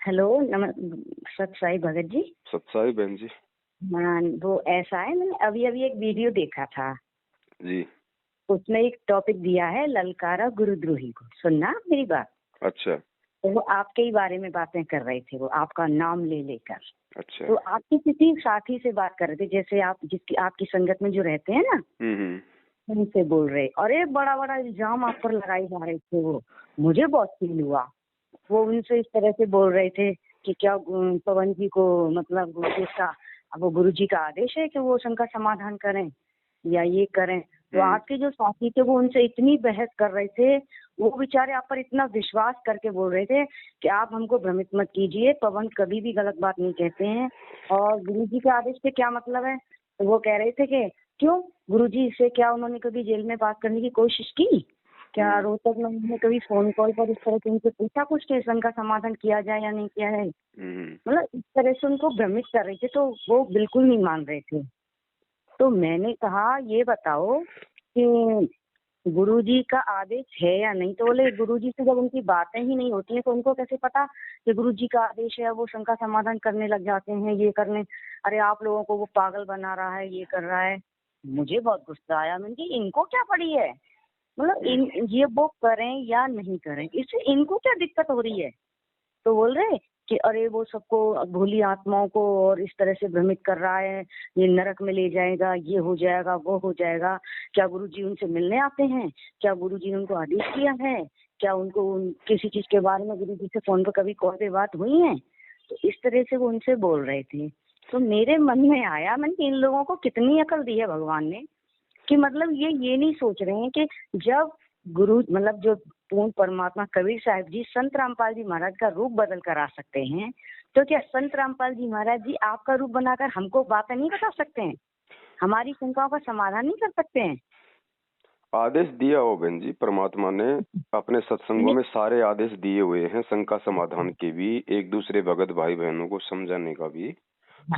Hello सत साई भगत जी। सत्साई बहन जी। हाँ, वो ऐसा है, मैंने अभी अभी एक वीडियो देखा था। जी। उसमें एक टॉपिक दिया है, ललकारा गुरुद्रोही को। सुनना मेरी बात। अच्छा। तो वो आपके ही बारे में बातें कर रहे थे, वो आपका नाम ले लेकर। अच्छा। तो आपकी किसी साथी से बात कर रहे थे, जैसे आप जिसकी आपकी संगत में जो रहते हैं ना, उनसे बोल रहे। और एक बड़ा बड़ा इल्जाम आप पर लगाए जा रहे थे। वो मुझे बहुत फील हुआ। वो उनसे इस तरह से बोल रहे थे कि क्या पवन जी को, मतलब उसका, अब वो गुरु जी का आदेश है कि वो शंका समाधान करें या ये करें। तो आपके जो साथी थे वो उनसे इतनी बहस कर रहे थे। वो बेचारे आप पर इतना विश्वास करके बोल रहे थे कि आप हमको भ्रमित मत कीजिए, पवन कभी भी गलत बात नहीं कहते हैं। और गुरु जी के आदेश से क्या मतलब है। तो वो कह रहे थे कि क्यों गुरु जी से क्या उन्होंने कभी जेल में बात करने की कोशिश की, क्या रोहतक में उन्होंने कभी फोन कॉल पर इस तरह से उनसे पूछा कुछ कि का समाधान किया जाए या नहीं किया है। मतलब इस तरह से उनको भ्रमित कर रहे थे, तो वो बिल्कुल नहीं मान रहे थे। तो मैंने कहा ये बताओ कि गुरुजी का आदेश है या नहीं। तो बोले गुरुजी से जब उनकी बातें ही नहीं होती हैं तो उनको कैसे पता कि गुरुजी का आदेश है। वो शंका समाधान करने लग जाते हैं, ये करने। अरे आप लोगों को वो पागल बना रहा है, ये कर रहा है। मुझे बहुत गुस्सा आया। मैंने कहा इनको क्या पड़ी है, मतलब इन ये वो करें या नहीं करें, इससे इनको क्या दिक्कत हो रही है। तो बोल रहे कि अरे वो सबको, भोली आत्माओं को और इस तरह से भ्रमित कर रहा है, ये नरक में ले जाएगा, ये हो जाएगा, वो हो जाएगा। क्या गुरुजी उनसे मिलने आते हैं, क्या गुरुजी ने उनको आदेश किया है, क्या उनको किसी चीज के बारे में गुरुजी से फोन पर कभी कॉल पे बात हुई है। तो इस तरह से वो उनसे बोल रहे थे। तो मेरे मन में आया, मैंने इन लोगों को कितनी अकल दी है भगवान ने, कि मतलब ये नहीं सोच रहे हैं कि जब गुरु, मतलब जो पूर्ण परमात्मा कबीर साहिब जी संत रामपाल जी महाराज का रूप बदल कर आ सकते हैं, तो क्या संत रामपाल जी महाराज जी आपका रूप बनाकर हमको बातें नहीं बता सकते हैं, हमारी शंकाओं का समाधान नहीं कर सकते हैं। आदेश दिया हो बहन जी, परमात्मा ने अपने सत्संगों में सारे आदेश दिए हुए हैं, शंका समाधान के भी, एक दूसरे भगत भाई बहनों को समझाने का भी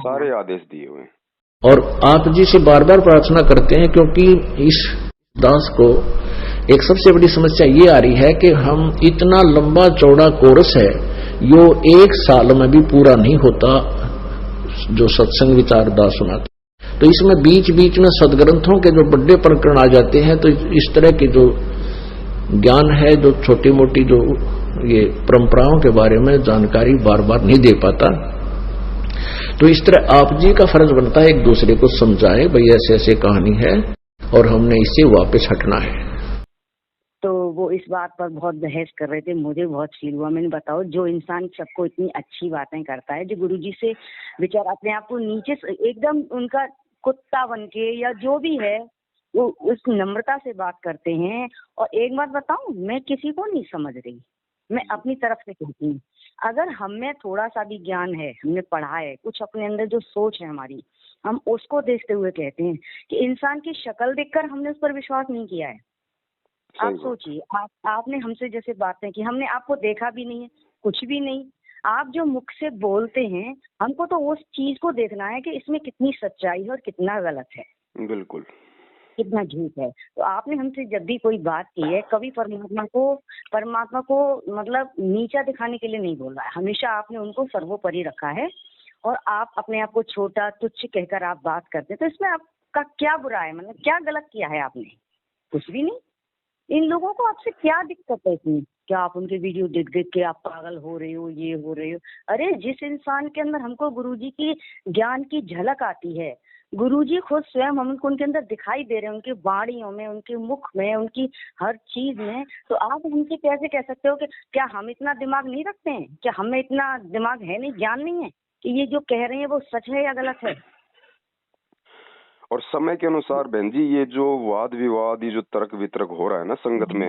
सारे आदेश दिए हुए हैं। और आप जी से बार बार प्रार्थना करते हैं, क्योंकि इस दास को एक सबसे बड़ी समस्या ये आ रही है कि हम इतना लंबा चौड़ा कोर्स है, यो एक साल में भी पूरा नहीं होता जो सत्संग विचार दास सुनाते। तो इसमें बीच बीच में सदग्रंथों के जो बड़े प्रकरण आ जाते हैं, तो इस तरह के जो ज्ञान है, जो छोटी मोटी जो ये परंपराओं के बारे में जानकारी बार बार नहीं दे पाता। तो इस तरह आप जी का फर्ज बनता है एक दूसरे को समझाए, भाई ऐसे ऐसे कहानी है और हमने इससे वापस हटना है। तो वो इस बात पर बहुत बहस कर रहे थे। मुझे बहुत फील हुआ। मैंने बताओ, जो इंसान सबको इतनी अच्छी बातें करता है, जो गुरुजी से बेचारा अपने आप को नीचे एकदम उनका कुत्ता बन के या जो भी है, वो उस नम्रता से बात करते हैं। और एक बात बताऊं, मैं किसी को नहीं समझ रही, मैं अपनी तरफ से कहती हूँ। अगर हमें थोड़ा सा भी ज्ञान है, हमने पढ़ा है, कुछ अपने अंदर जो सोच है हमारी, हम उसको देखते हुए कहते हैं कि इंसान की शक्ल देखकर हमने उस पर विश्वास नहीं किया है। आप सोचिए, आपने हमसे जैसे बातें की, हमने आपको देखा भी नहीं है, कुछ भी नहीं। आप जो मुख से बोलते हैं, हमको तो उस चीज को देखना है कि इसमें कितनी सच्चाई है और कितना गलत है, बिल्कुल कितना झूठ है। तो आपने हमसे जब भी कोई बात की है, कभी परमात्मा को मतलब नीचा दिखाने के लिए नहीं बोला है। हमेशा आपने उनको सर्वोपरि रखा है। और आप अपने आप को छोटा तुच्छ कहकर आप बात करते हैं, तो इसमें आपका क्या बुरा है, मतलब क्या गलत किया है आपने। कुछ भी नहीं। इन लोगों को आपसे क्या दिक्कत है इतनी, क्या आप उनके वीडियो देख देख के आप पागल हो रहे हो, ये हो रहे हो। अरे जिस इंसान के अंदर हमको गुरुजी की ज्ञान की झलक आती है, गुरुजी खुद स्वयं हमको उनके अंदर दिखाई दे रहे हैं, उनकी वाणियों में, उनके मुख में, उनकी हर चीज में। तो आप हमसे कैसे कह सकते हो कि क्या हम इतना दिमाग नहीं रखते हैं, क्या हमें इतना दिमाग है नहीं, ज्ञान नहीं है कि ये जो कह रहे हैं वो सच है या गलत है। और समय के अनुसार बहन जी, ये जो वाद विवाद, ये जो तर्क वितर्क हो रहा है ना संगत में,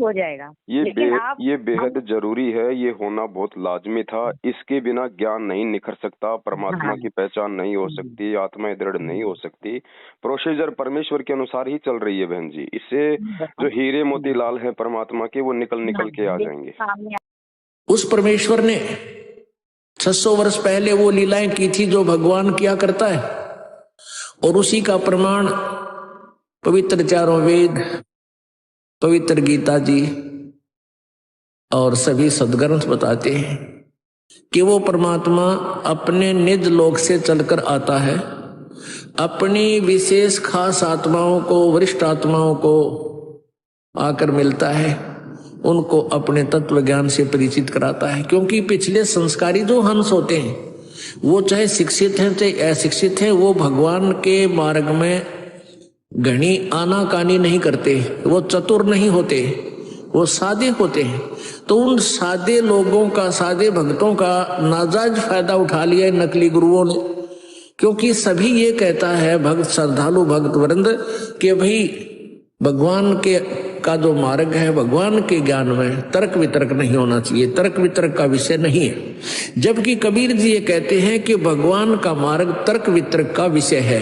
हो जाएगा। ये बेहद जरूरी है, ये होना बहुत लाजमी था। इसके बिना ज्ञान नहीं निखर सकता, परमात्मा की पहचान नहीं हो सकती, आत्मा दृढ़ नहीं हो सकती। प्रोसीजर परमेश्वर के अनुसार ही चल रही है बहन जी। इससे जो हीरे मोती लाल है परमात्मा के, वो निकल के आ जाएंगे। उस परमेश्वर ने 600 वर्ष पहले वो लीलाएं की थी जो भगवान किया करता है, और उसी का प्रमाण पवित्र चारों वेद, पवित्र गीता जी और सभी सदग्रंथ बताते हैं। कि वो परमात्मा अपने निज लोक से चलकर आता है, अपनी विशेष खास आत्माओं को, वरिष्ठ आत्माओं को आकर मिलता है, उनको अपने तत्व ज्ञान से परिचित कराता है। क्योंकि पिछले संस्कारी जो हंस होते हैं, वो चाहे शिक्षित हैं चाहे अशिक्षित हैं, वो भगवान के मार्ग में घनी आनाकानी नहीं करते, वो चतुर नहीं होते, वो सादे होते हैं। तो उन सादे लोगों का, सादे भक्तों का नाजायज फायदा उठा लिया नकली गुरुओं ने। क्योंकि सभी ये कहता है भक्त, श्रद्धालु भक्त वृंद, कि भाई भगवान के का जो मार्ग है, भगवान के ज्ञान में तर्क वितर्क नहीं होना चाहिए, तर्क वितर्क का विषय नहीं है। जबकि कबीर जी ये कहते हैं कि भगवान का मार्ग तर्क वितर्क का विषय है।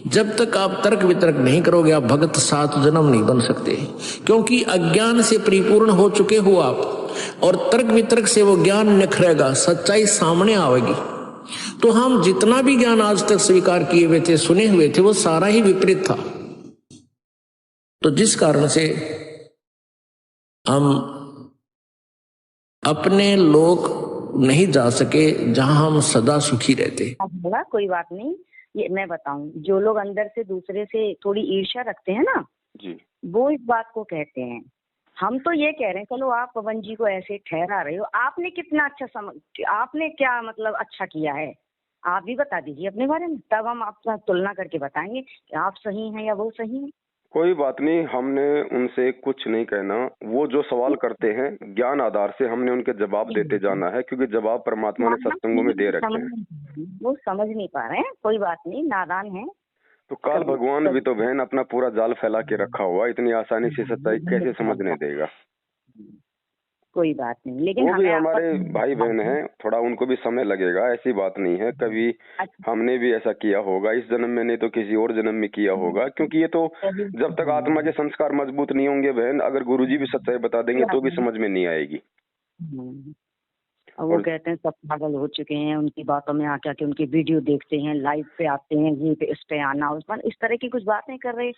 जब तक आप तर्क वितर्क नहीं करोगे, आप भगत 7 जन्म नहीं बन सकते। क्योंकि अज्ञान से परिपूर्ण हो चुके हो आप, और तर्क वितर्क से वो ज्ञान निखरेगा, सच्चाई सामने आएगी। तो हम जितना भी ज्ञान आज तक स्वीकार किए हुए थे, सुने हुए थे, वो सारा ही विपरीत था। तो जिस कारण से हम अपने लोक नहीं जा सके जहां हम सदा सुखी रहते। बोला कोई बात नहीं, ये मैं बताऊं, जो लोग अंदर से दूसरे से थोड़ी ईर्ष्या रखते हैं ना जी, वो इस बात को कहते हैं। हम तो ये कह रहे हैं, चलो आप पवन जी को ऐसे ठहरा रहे हो, आपने कितना अच्छा आपने क्या मतलब अच्छा किया है, आप भी बता दीजिए अपने बारे में, तब हम आपका तुलना करके बताएंगे कि आप सही हैं या वो सही है। कोई बात नहीं, हमने उनसे कुछ नहीं कहना। वो जो सवाल करते हैं ज्ञान आधार से हमने उनके जवाब देते जाना है, क्योंकि जवाब परमात्मा ने सत्संगों में दे रखे हैं। वो समझ नहीं पा रहे हैं, कोई बात नहीं, नादान है। तो काल भगवान भी तो बहन अपना पूरा जाल फैला के रखा हुआ, इतनी आसानी से सच्चाई कैसे समझने देगा। कोई बात नहीं, लेकिन वो भी हमारे भाई बहन हैं, थोड़ा उनको भी समय लगेगा, ऐसी बात नहीं है। कभी हमने भी ऐसा किया होगा, इस जन्म में नहीं तो किसी और जन्म में किया होगा। क्योंकि ये तो जब तक आत्मा के संस्कार मजबूत नहीं होंगे बहन, अगर गुरुजी भी सच्चाई बता देंगे तो भी समझ में नहीं आएगी। और वो कहते हैं सब पागल हो चुके हैं, उनकी बातों में आके आके उनकी वीडियो देखते हैं, लाइव पे आते हैं, ये पे इस पे आना, उस पर इस तरह की कुछ बातें कर रहे।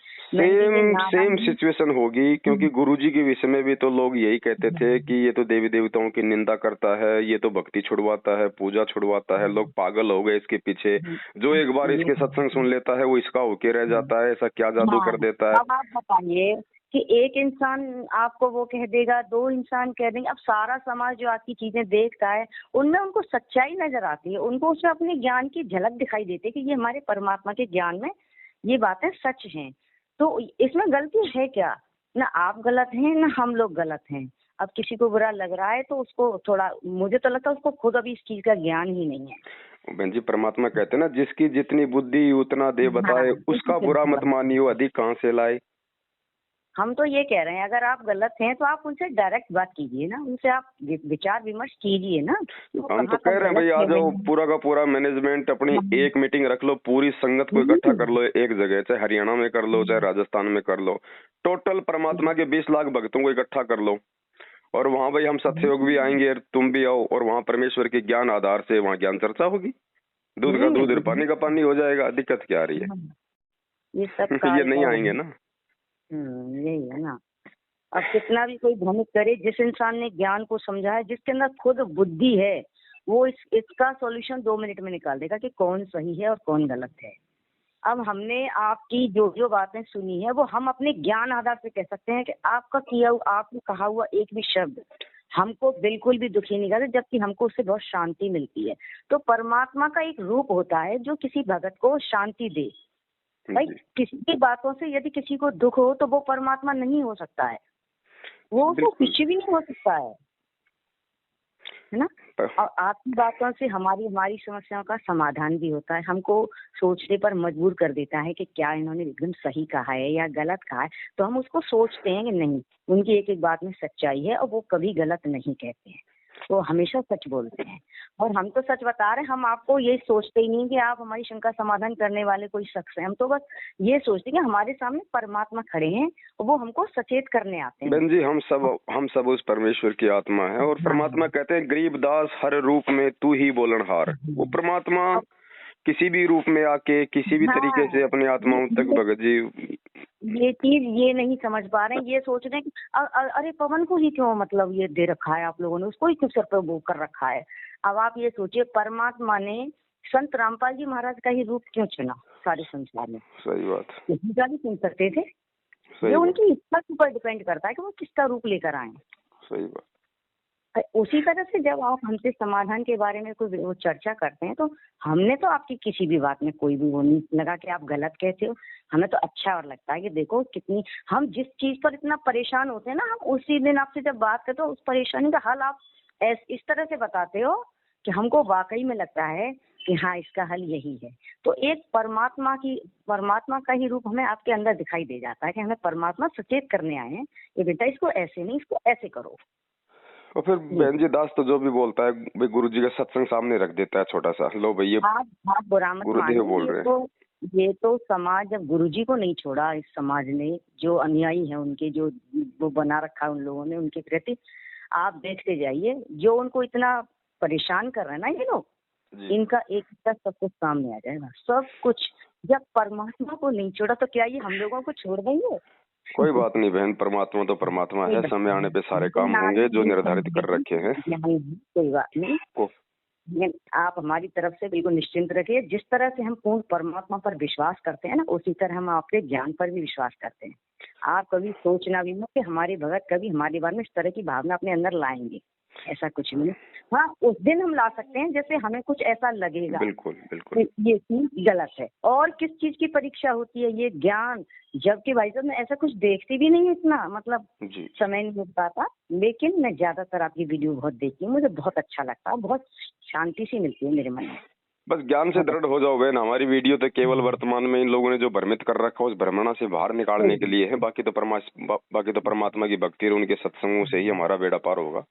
सेम सिचुएशन होगी। क्योंकि गुरुजी के विषय में भी तो लोग यही कहते थे कि ये तो देवी देवताओं की निंदा करता है, ये तो भक्ति छुड़वाता है, पूजा छुड़वाता है, लोग पागल हो गए इसके पीछे। जो एक बार इसके सत्संग सुन लेता है वो इसका होके रह जाता है, ऐसा क्या जादू कर देता है। अब आप बताइए कि एक इंसान आपको वो कह देगा, 2 इंसान कह देंगे, अब सारा समाज जो आपकी चीजें देखता है उनमें उनको सच्चाई नजर आती है, उनको उसमें अपने ज्ञान की झलक दिखाई देती है कि ये हमारे परमात्मा के ज्ञान में ये बातें सच हैं। तो इसमें गलती है क्या? ना आप गलत हैं ना हम लोग गलत हैं। अब किसी को बुरा लग रहा है तो उसको थोड़ा, मुझे तो लगता है उसको खुद अभी इस चीज का ज्ञान ही नहीं है। बहन जी, परमात्मा कहते हैं ना, जिसकी जितनी बुद्धि उतना दे बताए, उसका बुरा मत मानियो, अधिक कहाँ से लाए। हम तो ये कह रहे हैं, अगर आप गलत हैं तो आप उनसे डायरेक्ट बात कीजिए ना, उनसे आप विचार विमर्श कीजिए ना। हम तो कह रहे हैं भाई, आ जाओ, पूरा का पूरा मैनेजमेंट अपनी एक मीटिंग रख लो, पूरी संगत को इकट्ठा कर लो एक जगह, चाहे हरियाणा में कर लो चाहे राजस्थान में कर लो, टोटल परमात्मा के 20 लाख भक्तों को इकट्ठा कर लो, और वहाँ भाई हम सत्सयोग भी आएंगे, तुम भी आओ, और वहाँ परमेश्वर के ज्ञान आधार से वहाँ ज्ञान चर्चा होगी, दूध का दूध पानी का पानी हो जाएगा। दिक्कत क्या आ रही है? ये सब ये नहीं आएंगे ना। यही है ना। अब कितना भी कोई भ्रमित करे, जिस इंसान ने ज्ञान को समझा है, जिसके अंदर खुद बुद्धि है, वो इसका सॉल्यूशन 2 मिनट में निकाल देगा कि कौन सही है और कौन गलत है। अब हमने आपकी जो जो बातें सुनी है वो हम अपने ज्ञान आधार पे कह सकते हैं कि आपका किया हुआ, आपने कहा हुआ एक भी शब्द हमको बिल्कुल भी दुखी नहीं करता, जबकि हमको उससे बहुत शांति मिलती है। तो परमात्मा का एक रूप होता है जो किसी भगत को शांति दे। भाई किसी की बातों से यदि किसी को दुख हो तो वो परमात्मा नहीं हो सकता है, वो तो कुछ भी नहीं हो सकता है ना। और आपकी बातों से हमारी समस्याओं का समाधान भी होता है, हमको सोचने पर मजबूर कर देता है कि क्या इन्होंने एकदम सही कहा है या गलत कहा है। तो हम उसको सोचते हैं कि नहीं, उनकी एक एक बात में सच्चाई है और वो कभी गलत नहीं कहते हैं, वो हमेशा सच बोलते हैं। और हम तो सच बता रहे हैं, हम आपको ये सोचते ही नहीं कि आप हमारी शंका समाधान करने वाले कोई शख्स हैं। हम तो बस ये सोचते हैं कि हमारे सामने परमात्मा खड़े हैं और वो हमको सचेत करने आते हैं। बहन जी, हम सब उस परमेश्वर की आत्मा है, और परमात्मा कहते हैं गरीब दास हर रूप में तू ही बोलनहार। वो परमात्मा किसी भी रूप में आके किसी भी तरीके से अपनी आत्माओं तक भगत जी ये चीज ये नहीं समझ पा रहे हैं, ये सोच रहे हैं कि अरे पवन को ही क्यों मतलब ये दे रखा है आप लोगों ने, उसको ही क्यों सर पे वो कर रखा है। अब आप ये सोचिए परमात्मा ने संत रामपाल जी महाराज का ही रूप क्यों चुना सारे संसार में। सही बात, किसी का भी चुन सकते थे, ये उनकी इच्छा के ऊपर डिपेंड करता है कि वो किसका रूप लेकर आए। सही बात। उसी तरह से जब आप हमसे समाधान के बारे में कोई वो चर्चा करते हैं तो हमने तो आपकी किसी भी बात में कोई भी वो नहीं लगा कि आप गलत कहते हो, हमें तो अच्छा और लगता है कि देखो कितनी हम जिस चीज पर इतना परेशान होते हैं ना, हम उसी दिन आपसे जब बात करते हो उस परेशानी का हल आप इस तरह से बताते हो कि हमको वाकई में लगता है कि हाँ इसका हल यही है। तो एक परमात्मा का ही रूप हमें आपके अंदर दिखाई दे जाता है कि हमें परमात्मा सचेत करने आए हैं ये बेटा इसको ऐसे नहीं इसको ऐसे करो। और फिर बहन जी दास तो जो भी बोलता है भाई गुरु जी का सत्संग सामने रख देता है छोटा सा, लो भाई ये आप बुरा मत मानिए, बोल रहे हैं। ये तो समाज जब गुरुजी को नहीं छोड़ा, इस समाज ने जो अनुयायी है उनके जो वो बना रखा है उन लोगों ने उनके प्रति, आप देखते जाइए जो उनको इतना परेशान कर रहे हैं ना ये लोग, इनका एक सब कुछ सामने आ जाएगा सब कुछ। जब परमात्मा को नहीं छोड़ा तो क्या ये हम लोगों को छोड़ देंगे? कोई बात नहीं बहन, परमात्मा तो परमात्मा है, समय आने पे सारे काम होंगे जो निर्धारित कर रखे हैं। कोई बात नहीं, आप हमारी तरफ से बिल्कुल निश्चिंत रखिए। जिस तरह से हम पूर्ण परमात्मा पर विश्वास करते हैं ना, उसी तरह हम आपके ज्ञान पर भी विश्वास करते हैं। आप कभी सोचना भी मत कि हमारे भगत कभी हमारे बारे में इस तरह की भावना अपने अंदर लाएंगे, ऐसा कुछ नहीं। हाँ उस दिन हम ला सकते हैं जैसे हमें कुछ ऐसा लगेगा बिल्कुल बिल्कुल ये चीज गलत है। और किस चीज की परीक्षा होती है? ये ज्ञान। जबकि भाई साहब मैं ऐसा कुछ देखती भी नहीं इतना, मतलब समय नहीं मिल पाता, लेकिन मैं ज्यादातर आपकी वीडियो बहुत देखती हूँ, मुझे बहुत अच्छा लगता है, बहुत शांति सी मिलती है मेरे मन में। बस ज्ञान से दृढ़ हो जाओ बहन। हमारी वीडियो तो केवल वर्तमान में इन लोगों ने जो भ्रमित कर रखा है उस भ्रमणा से बाहर निकालने के लिए है। बाकी तो परमात्मा की भक्ति और उनके सत्संगों से ही हमारा बेड़ा पार होगा।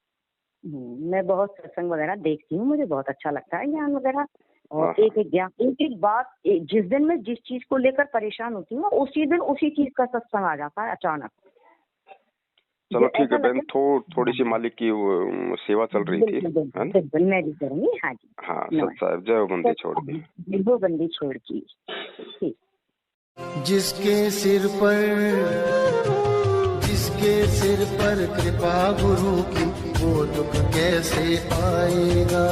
मैं बहुत सत्संग वगैरह देखती हूँ, मुझे बहुत अच्छा लगता है ज्ञान वगैरह। और एक एक बात जिस दिन मैं जिस चीज को लेकर परेशान होती हूँ उसी दिन उसी चीज का सत्संग आ जाता है अचानक। चलो ठीक है बहन, थोड़ी सी मालिक की सेवा चल रही थी, बिल्कुल मैं भी करूँगी। हाँ जी, हाँ सत साहब, जय हो बंदी छोड़ की, वो बंदी छोड़ की। ठीक। जिसके सिर पर कृपा गुरु की वो दुख कैसे पाएगा।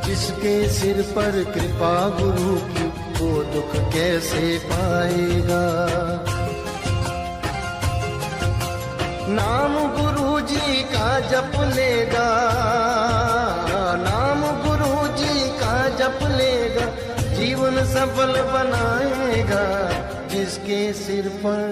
जिसके सिर पर कृपा गुरु की वो दुख कैसे पाएगा। नाम गुरु जी का जप लेगा, नाम गुरु जी का जप लेगा, जीवन सफल बनाएगा। जिसके सिर पर